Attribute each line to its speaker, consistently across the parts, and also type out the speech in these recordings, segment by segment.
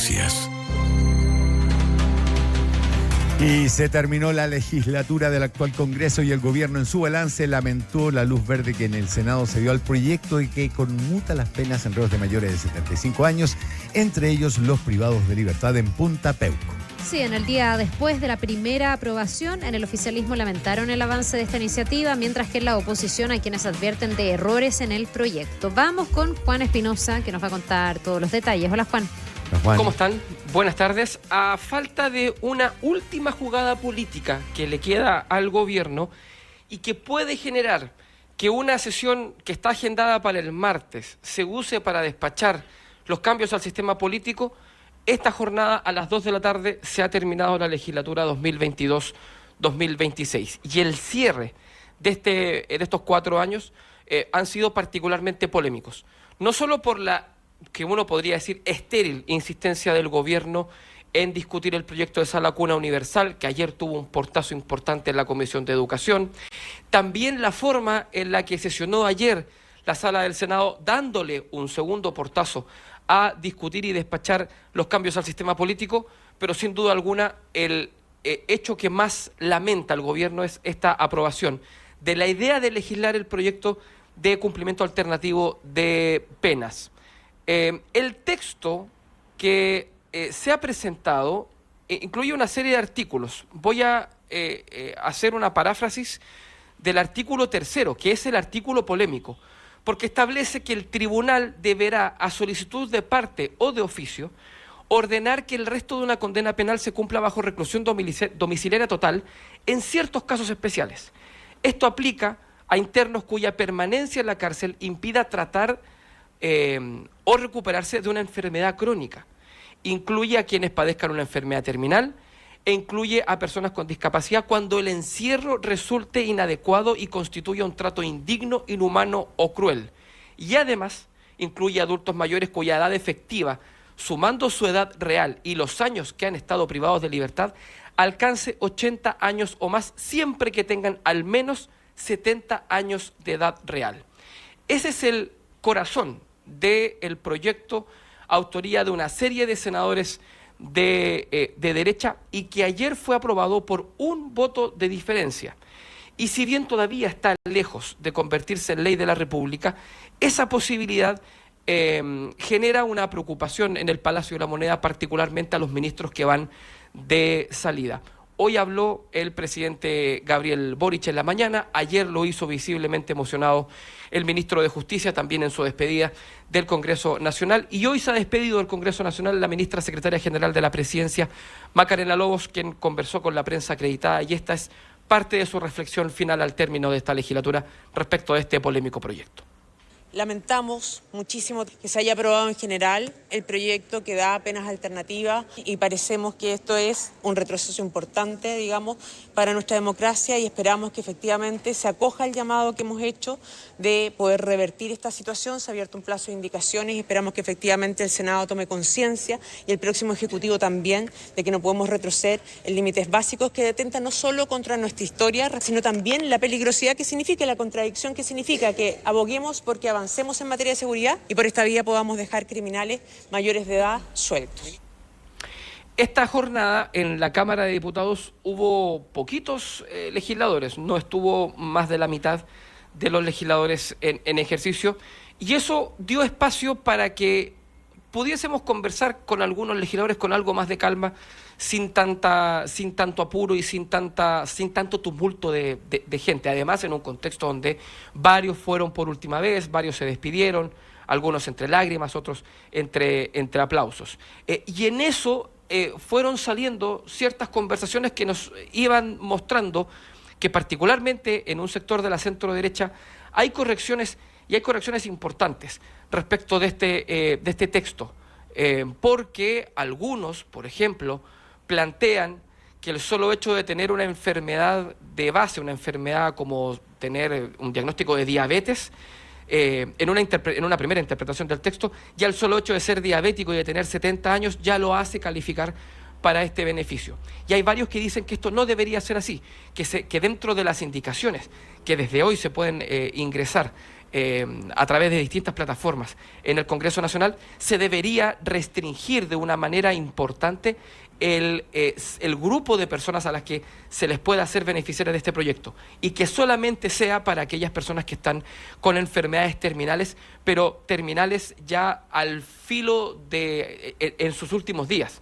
Speaker 1: Noticias.
Speaker 2: Y se terminó la legislatura del actual Congreso y el gobierno en su balance lamentó la luz verde que en el Senado se dio al proyecto y que conmuta las penas en reos de mayores de 75 años, entre ellos los privados de libertad en Punta Peuco.
Speaker 3: Sí, en el día después de la primera aprobación, en el oficialismo lamentaron el avance de esta iniciativa, mientras que en la oposición hay quienes advierten de errores en el proyecto. Vamos con Juan Espinosa, que nos va a contar todos los detalles. Hola, Juan.
Speaker 4: ¿Cómo están? Buenas tardes. A falta de una última jugada política que le queda al gobierno y que puede generar que una sesión que está agendada para el martes se use para despachar los cambios al sistema político, esta jornada a las 2 de la tarde se ha terminado la legislatura 2022-2026. Y el cierre de estos 4 años han sido particularmente polémicos. No solo por la que uno podría decir estéril insistencia del gobierno en discutir el proyecto de sala cuna universal, que ayer tuvo un portazo importante en la Comisión de Educación, también la forma en la que sesionó ayer la sala del Senado, dándole un segundo portazo a discutir y despachar los cambios al sistema político, pero sin duda alguna el hecho que más lamenta el gobierno es esta aprobación de la idea de legislar el proyecto de cumplimiento alternativo de penas. El texto que se ha presentado incluye una serie de artículos. Voy a hacer una paráfrasis del artículo 3, que es el artículo polémico, porque establece que el tribunal deberá, a solicitud de parte o de oficio, ordenar que el resto de una condena penal se cumpla bajo reclusión domiciliaria total en ciertos casos especiales. Esto aplica a internos cuya permanencia en la cárcel impida tratar o recuperarse de una enfermedad crónica. Incluye a quienes padezcan una enfermedad terminal e incluye a personas con discapacidad cuando el encierro resulte inadecuado y constituya un trato indigno, inhumano o cruel. Y además incluye a adultos mayores cuya edad efectiva, sumando su edad real y los años que han estado privados de libertad, alcance 80 años o más, siempre que tengan al menos 70 años de edad real. Ese es el corazón del proyecto, autoría de una serie de senadores de derecha y que ayer fue aprobado por un voto de diferencia. Y si bien todavía está lejos de convertirse en ley de la República, esa posibilidad genera una preocupación en el Palacio de la Moneda, particularmente a los ministros que van de salida. Hoy habló el presidente Gabriel Boric en la mañana, ayer lo hizo visiblemente emocionado el ministro de Justicia, también en su despedida del Congreso Nacional, y hoy se ha despedido del Congreso Nacional la ministra secretaria general de la Presidencia, Macarena Lobos, quien conversó con la prensa acreditada, y esta es parte de su reflexión final al término de esta legislatura respecto de este polémico proyecto.
Speaker 5: Lamentamos muchísimo que se haya aprobado en general el proyecto que da penas alternativas y parecemos que esto es un retroceso importante, digamos, para nuestra democracia y esperamos que efectivamente se acoja el llamado que hemos hecho de poder revertir esta situación. Se ha abierto un plazo de indicaciones y esperamos que efectivamente el Senado tome conciencia y el próximo Ejecutivo también de que no podemos retroceder en límites básicos que detentan no solo contra nuestra historia, sino también la peligrosidad que significa, la contradicción que significa que aboguemos porque avancemos en materia de seguridad y por esta vía podamos dejar criminales mayores de edad sueltos.
Speaker 4: Esta jornada en la Cámara de Diputados hubo poquitos legisladores, no estuvo más de la mitad de los legisladores en ejercicio, y eso dio espacio para que pudiésemos conversar con algunos legisladores con algo más de calma, sin tanto apuro y sin tanto tumulto de gente. Además, en un contexto donde varios fueron por última vez, varios se despidieron, algunos entre lágrimas, otros entre aplausos. Y en eso fueron saliendo ciertas conversaciones que nos iban mostrando que particularmente en un sector de la centro derecha hay correcciones, y hay correcciones importantes respecto de este texto, porque algunos, por ejemplo, plantean que el solo hecho de tener una enfermedad de base, una enfermedad como tener un diagnóstico de diabetes, en una primera interpretación del texto, ya el solo hecho de ser diabético y de tener 70 años ya lo hace calificar para este beneficio. Y hay varios que dicen que esto no debería ser así, que dentro de las indicaciones que desde hoy se pueden ingresar a través de distintas plataformas en el Congreso Nacional, se debería restringir de una manera importante el grupo de personas a las que se les pueda hacer beneficiarias de este proyecto, y que solamente sea para aquellas personas que están con enfermedades terminales, pero terminales ya al filo en sus últimos días.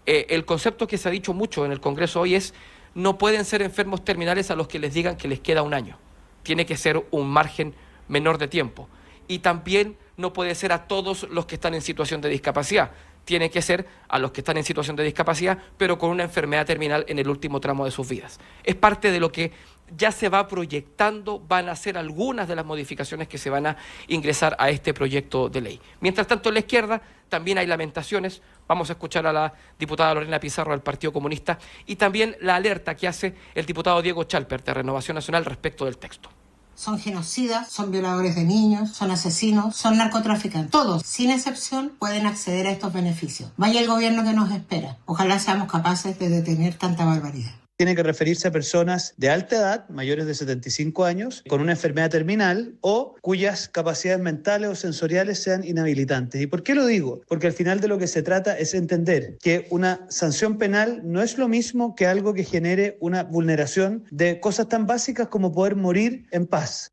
Speaker 4: El concepto que se ha dicho mucho en el Congreso hoy es: no pueden ser enfermos terminales a los que les digan que les queda un año. Tiene que ser un margen menor de tiempo. Y también no puede ser a todos los que están en situación de discapacidad. Tiene que ser a los que están en situación de discapacidad, pero con una enfermedad terminal en el último tramo de sus vidas. Es parte de lo que ya se va proyectando, van a ser algunas de las modificaciones que se van a ingresar a este proyecto de ley. Mientras tanto, en la izquierda también hay lamentaciones. Vamos a escuchar a la diputada Lorena Pizarro del Partido Comunista y también la alerta que hace el diputado Diego Chalper de Renovación Nacional respecto del texto.
Speaker 1: Son genocidas, son violadores de niños, son asesinos, son narcotraficantes. Todos, sin excepción, pueden acceder a estos beneficios. Vaya el gobierno que nos espera. Ojalá seamos capaces de detener tanta barbaridad.
Speaker 6: Tiene que referirse a personas de alta edad, mayores de 75 años, con una enfermedad terminal o cuyas capacidades mentales o sensoriales sean inhabilitantes. ¿Y por qué lo digo? Porque al final de lo que se trata es entender que una sanción penal no es lo mismo que algo que genere una vulneración de cosas tan básicas como poder morir en paz.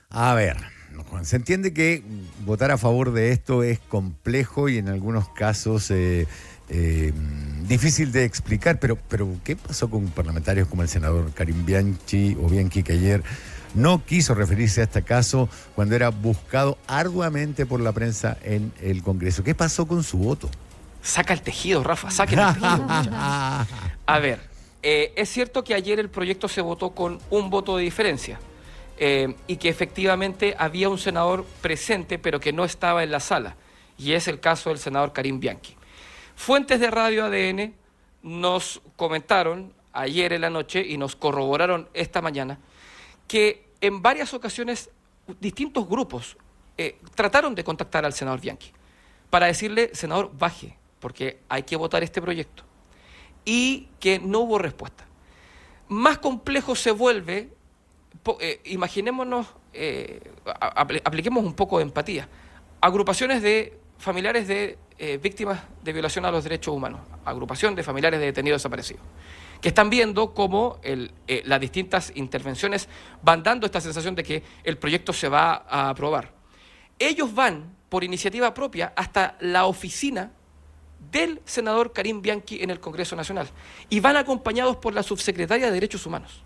Speaker 2: A ver, se entiende que votar a favor de esto es complejo y en algunos casos difícil de explicar, pero ¿qué pasó con parlamentarios como el senador Karim Bianchi que ayer no quiso referirse a este caso cuando era buscado arduamente por la prensa en el Congreso? ¿Qué pasó con su voto?
Speaker 4: Saca el tejido, Rafa, saca el tejido. A ver, es cierto que ayer el proyecto se votó con un voto de diferencia y que efectivamente había un senador presente pero que no estaba en la sala, y es el caso del senador Karim Bianchi. Fuentes de Radio ADN nos comentaron ayer en la noche y nos corroboraron esta mañana que en varias ocasiones distintos grupos trataron de contactar al senador Bianchi para decirle: senador, baje, porque hay que votar este proyecto, y que no hubo respuesta. Más complejo se vuelve, imaginémonos, apliquemos un poco de empatía. Agrupaciones de familiares de víctimas de violación a los derechos humanos, agrupación de familiares de detenidos desaparecidos, que están viendo cómo las distintas intervenciones van dando esta sensación de que el proyecto se va a aprobar. Ellos van por iniciativa propia hasta la oficina del senador Karim Bianchi en el Congreso Nacional y van acompañados por la subsecretaria de Derechos Humanos.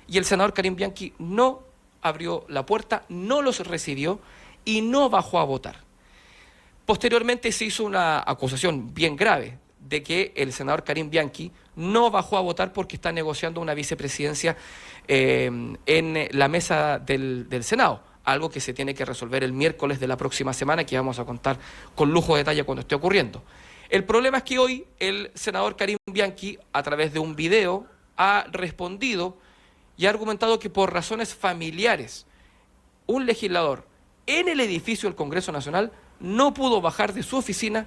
Speaker 4: Y el senador Karim Bianchi no abrió la puerta, no los recibió y no bajó a votar. Posteriormente se hizo una acusación bien grave de que el senador Karim Bianchi no bajó a votar porque está negociando una vicepresidencia en la mesa del Senado, algo que se tiene que resolver el miércoles de la próxima semana, que vamos a contar con lujo de detalle cuando esté ocurriendo. El problema es que hoy el senador Karim Bianchi, a través de un video, ha respondido y ha argumentado que por razones familiares, un legislador en el edificio del Congreso Nacional no pudo bajar de su oficina,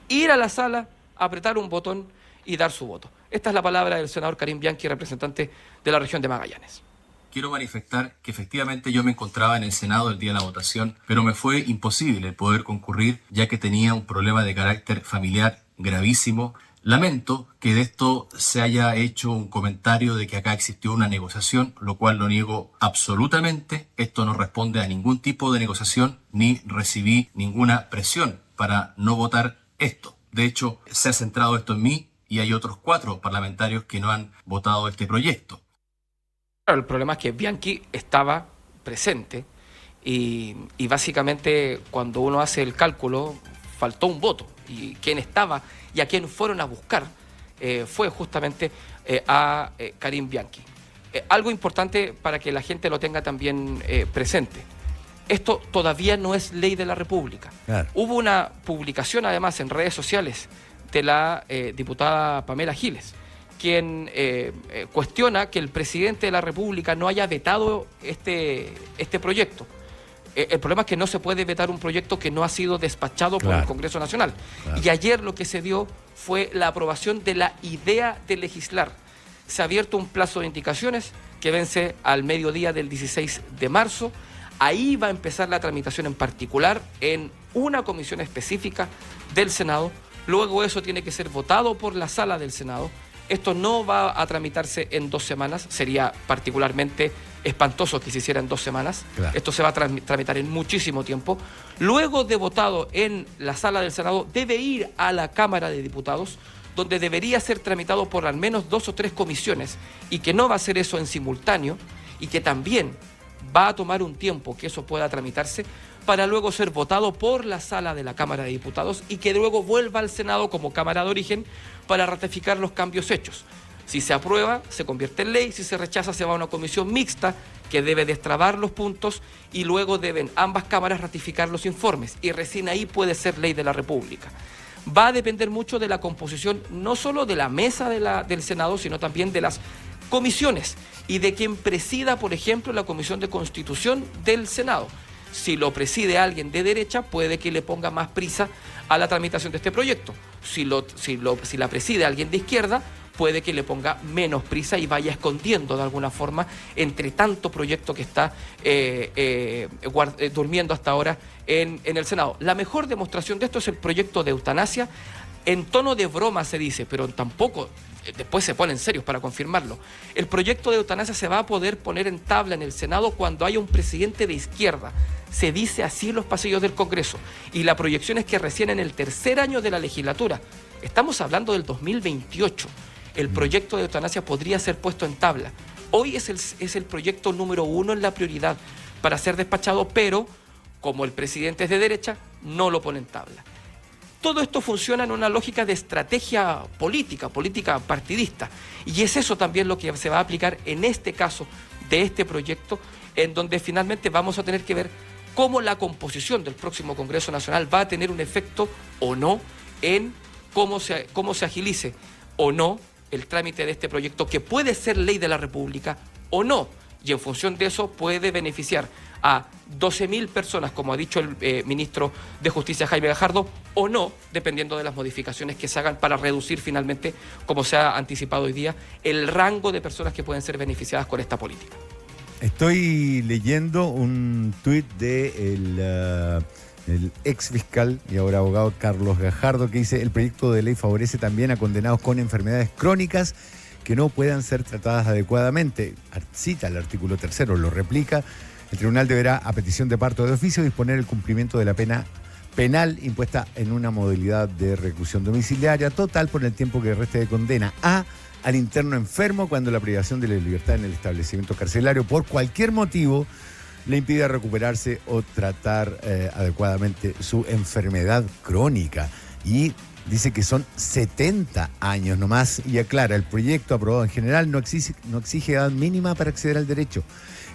Speaker 4: ir a la sala, apretar un botón y dar su voto. Esta es la palabra del senador Karim Bianchi, representante de la región de Magallanes.
Speaker 7: Quiero manifestar que efectivamente yo me encontraba en el Senado el día de la votación, pero me fue imposible el poder concurrir ya que tenía un problema de carácter familiar gravísimo. Lamento que de esto se haya hecho un comentario de que acá existió una negociación, lo cual lo niego absolutamente. Esto no responde a ningún tipo de negociación, ni recibí ninguna presión para no votar esto. De hecho, se ha centrado esto en mí y hay otros 4 parlamentarios que no han votado este proyecto.
Speaker 4: El problema es que Bianchi estaba presente y básicamente cuando uno hace el cálculo faltó un voto, y quien estaba y a quien fueron a buscar fue justamente a Karim Bianchi. Algo importante para que la gente lo tenga también presente: esto todavía no es ley de la República. Claro. Hubo una publicación además en redes sociales de la diputada Pamela Giles, quien cuestiona que el presidente de la República no haya vetado este proyecto. El problema es que no se puede vetar un proyecto que no ha sido despachado por el Congreso Nacional. Claro. Y ayer lo que se dio fue la aprobación de la idea de legislar. Se ha abierto un plazo de indicaciones, que vence al mediodía del 16 de marzo. Ahí va a empezar la tramitación en particular en una comisión específica del Senado. Luego eso tiene que ser votado por la sala del Senado. Esto no va a tramitarse en 2 semanas. Sería particularmente espantoso que se hiciera en 2 semanas.
Speaker 2: Claro.
Speaker 4: Esto se va a tramitar en muchísimo tiempo. Luego de votado en la sala del Senado, debe ir a la Cámara de Diputados, donde debería ser tramitado por al menos 2 o 3 comisiones, y que no va a ser eso en simultáneo, y que también va a tomar un tiempo que eso pueda tramitarse, para luego ser votado por la sala de la Cámara de Diputados y que luego vuelva al Senado como Cámara de Origen para ratificar los cambios hechos. Si se aprueba, se convierte en ley; si se rechaza, se va a una comisión mixta que debe destrabar los puntos, y luego deben ambas cámaras ratificar los informes, y recién ahí puede ser ley de la República. Va a depender mucho de la composición, no solo de la mesa del Senado, sino también de las comisiones y de quien presida, por ejemplo, la Comisión de Constitución del Senado. Si lo preside alguien de derecha, puede que le ponga más prisa a la tramitación de este proyecto. Si la preside alguien de izquierda, puede que le ponga menos prisa y vaya escondiendo de alguna forma entre tanto proyecto que está durmiendo hasta ahora en el Senado. La mejor demostración de esto es el proyecto de eutanasia. En tono de broma se dice, pero tampoco, después se ponen serios para confirmarlo. El proyecto de eutanasia se va a poder poner en tabla en el Senado cuando haya un presidente de izquierda. Se dice así en los pasillos del Congreso. Y la proyección es que recién en el 3er año de la legislatura, estamos hablando del 2028, el proyecto de eutanasia podría ser puesto en tabla. Hoy es el proyecto número 1 en la prioridad para ser despachado, pero como el presidente es de derecha, no lo pone en tabla. Todo esto funciona en una lógica de estrategia política partidista. Y es eso también lo que se va a aplicar en este caso de este proyecto, en donde finalmente vamos a tener que ver cómo la composición del próximo Congreso Nacional va a tener un efecto o no en cómo se agilice o no el trámite de este proyecto, que puede ser ley de la República o no. Y en función de eso puede beneficiar a 12.000 personas, como ha dicho el ministro de Justicia Jaime Gajardo, o no, dependiendo de las modificaciones que se hagan para reducir finalmente, como se ha anticipado hoy día, el rango de personas que pueden ser beneficiadas con esta política.
Speaker 2: Estoy leyendo un tuit de el ex fiscal y ahora abogado Carlos Gajardo, que dice: el proyecto de ley favorece también a condenados con enfermedades crónicas que no puedan ser tratadas adecuadamente. Cita el artículo 3º, lo replica. El tribunal deberá, a petición de parto de oficio, disponer el cumplimiento de la pena penal impuesta en una modalidad de reclusión domiciliaria total por el tiempo que reste de condena al interno enfermo cuando la privación de la libertad en el establecimiento carcelario por cualquier motivo le impide recuperarse o tratar adecuadamente su enfermedad crónica. Y dice que son 70 años nomás, y aclara: el proyecto aprobado en general no exige edad mínima para acceder al derecho.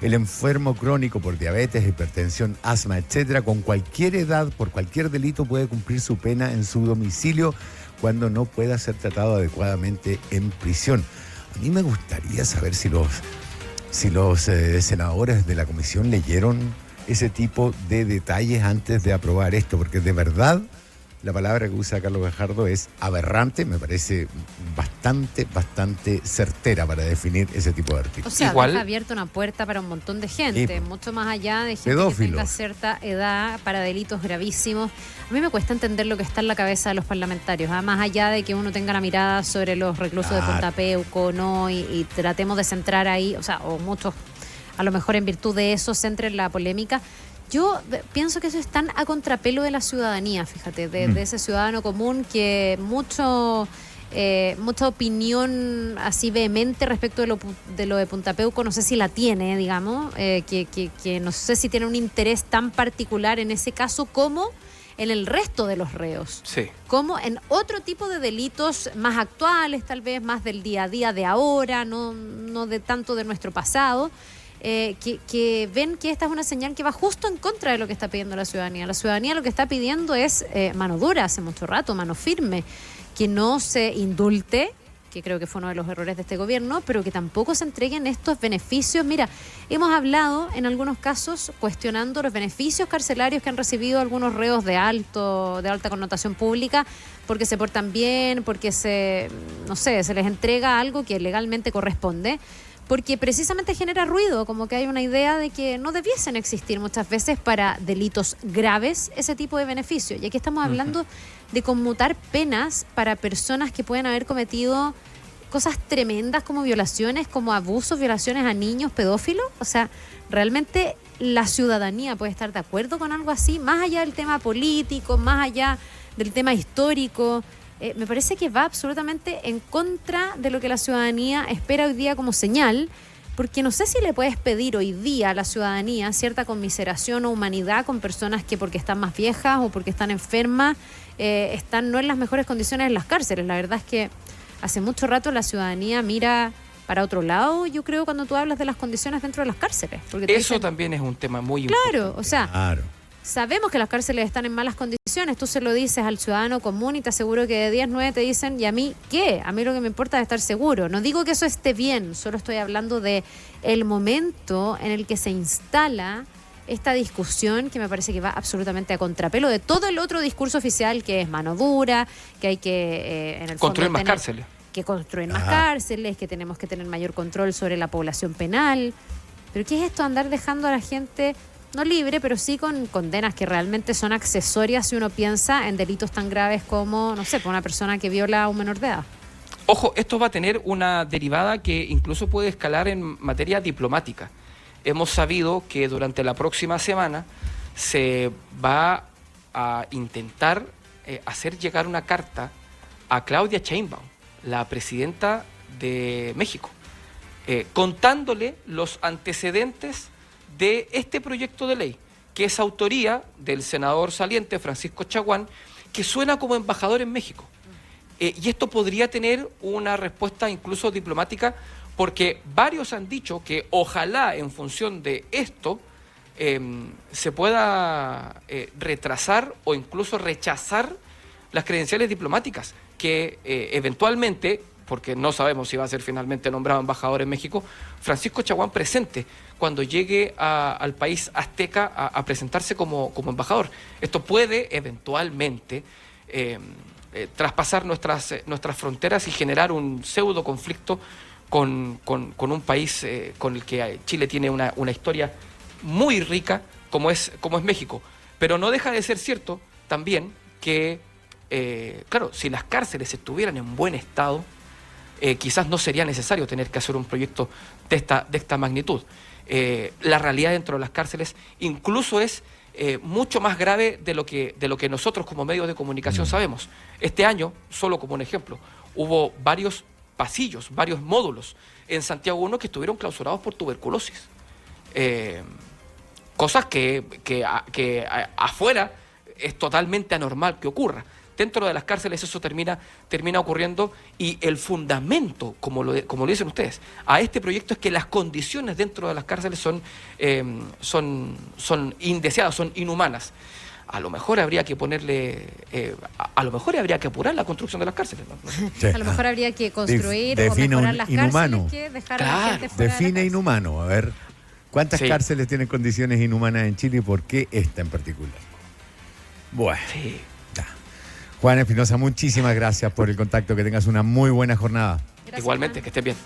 Speaker 2: El enfermo crónico por diabetes, hipertensión, asma, etcétera, con cualquier edad, por cualquier delito, puede cumplir su pena en su domicilio cuando no pueda ser tratado adecuadamente en prisión. A mí me gustaría saber si los senadores de la comisión leyeron ese tipo de detalles antes de aprobar esto, porque de verdad la palabra que usa Carlos Gajardo es aberrante. Me parece bastante certera para definir ese tipo de artículos.
Speaker 3: O sea,
Speaker 4: igual
Speaker 3: deja abierta una puerta para un montón de gente,
Speaker 2: Sí,
Speaker 3: mucho más allá de gente
Speaker 2: pedófilos,
Speaker 3: que tenga cierta edad para delitos gravísimos. A mí me cuesta entender lo que está en la cabeza de los parlamentarios, más allá de que uno tenga la mirada sobre los reclusos de Punta Peuco, ¿no? Y tratemos de centrar ahí, o muchos, a lo mejor en virtud de eso, centren la polémica. Yo pienso que eso es tan a contrapelo de la ciudadanía, fíjate, de ese ciudadano común que mucha opinión así vehemente respecto de lo de Punta Peuco, no sé si la tiene, digamos, que no sé si tiene un interés tan particular en ese caso como en el resto de los reos.
Speaker 4: Sí.
Speaker 3: Como en otro tipo de delitos más actuales, tal vez más del día a día de ahora, no de tanto de nuestro pasado. Que ven que esta es una señal que va justo en contra de lo que está pidiendo la ciudadanía. La ciudadanía lo que está pidiendo es mano dura hace mucho rato, mano firme, que no se indulte, que creo que fue uno de los errores de este gobierno, pero que tampoco se entreguen estos beneficios. Mira, hemos hablado en algunos casos cuestionando los beneficios carcelarios que han recibido algunos reos de alta connotación pública, porque se portan bien, porque se les entrega algo que legalmente corresponde. porque precisamente genera ruido, como que hay una idea de que no debiesen existir muchas veces para delitos graves ese tipo de beneficio. Y aquí estamos hablando de conmutar penas para personas que pueden haber cometido cosas tremendas como violaciones, como abusos, violaciones a niños, pedófilos. O sea, realmente la ciudadanía puede estar de acuerdo con algo así, más allá del tema político, más allá del tema histórico. Me parece que va absolutamente en contra de lo que la ciudadanía espera hoy día como señal, porque no sé si le puedes pedir hoy día a la ciudadanía cierta conmiseración o humanidad con personas que porque están más viejas o porque están enfermas, están no en las mejores condiciones en las cárceles. La verdad es que hace mucho rato la ciudadanía mira para otro lado, yo creo, cuando tú hablas de las condiciones dentro de las cárceles. Porque
Speaker 4: eso dicen, también es un tema muy importante.
Speaker 3: Claro, o sea, sabemos que las cárceles están en malas condiciones, tú se lo dices al ciudadano común y te aseguro que de 10, 9 te dicen, ¿y a mí qué? A mí lo que me importa es estar seguro. No digo que eso esté bien, solo estoy hablando de el momento en el que se instala esta discusión que me parece que va absolutamente a contrapelo de todo el otro discurso oficial, que es mano dura, que hay que en el
Speaker 4: construir más cárceles.
Speaker 3: Que construir más cárceles, que tenemos que tener mayor control sobre la población penal. Pero ¿qué es esto de andar dejando a la gente no libre, pero sí con condenas que realmente son accesorias si uno piensa en delitos tan graves como, no sé, por una persona que viola a un menor de edad?
Speaker 4: Ojo, esto va a tener una derivada que incluso puede escalar en materia diplomática. Hemos sabido que durante la próxima semana se va a intentar hacer llegar una carta a Claudia Sheinbaum, la presidenta de México, contándole los antecedentes de este proyecto de ley, que es autoría del senador saliente Francisco Chaguán, que suena como embajador en México. Y esto podría tener una respuesta incluso diplomática, porque varios han dicho que ojalá en función de esto se pueda retrasar o incluso rechazar las credenciales diplomáticas que eventualmente, porque no sabemos si va a ser finalmente nombrado embajador en México, Francisco Chaguán presente cuando llegue al país azteca a presentarse como embajador. Esto puede eventualmente traspasar nuestras fronteras y generar un pseudo conflicto con un país con el que Chile tiene una historia muy rica como es México. Pero no deja de ser cierto también que, claro, si las cárceles estuvieran en buen estado, quizás no sería necesario tener que hacer un proyecto de esta magnitud. La realidad dentro de las cárceles incluso es mucho más grave de lo que nosotros como medios de comunicación sabemos. Este año, solo como un ejemplo, hubo varios pasillos, varios módulos en Santiago 1 que estuvieron clausurados por tuberculosis. Cosas que afuera es totalmente anormal que ocurra. Dentro de las cárceles eso termina ocurriendo, y el fundamento, como lo dicen ustedes, a este proyecto es que las condiciones dentro de las cárceles son indeseadas, son inhumanas. A lo mejor habría que ponerle, a lo mejor habría que apurar la construcción de las cárceles, ¿no?
Speaker 3: Sí. A lo mejor habría que construir o mejorar las cárceles que dejar a la gente fuera.
Speaker 2: Define inhumano. A ver, ¿cuántas cárceles tienen condiciones inhumanas en Chile y por qué esta en particular? Bueno.
Speaker 4: Sí.
Speaker 2: Juan Espinosa, muchísimas gracias por el contacto. Que tengas una muy buena jornada.
Speaker 3: Gracias,
Speaker 4: Igualmente,
Speaker 3: Juan.
Speaker 4: que estés bien.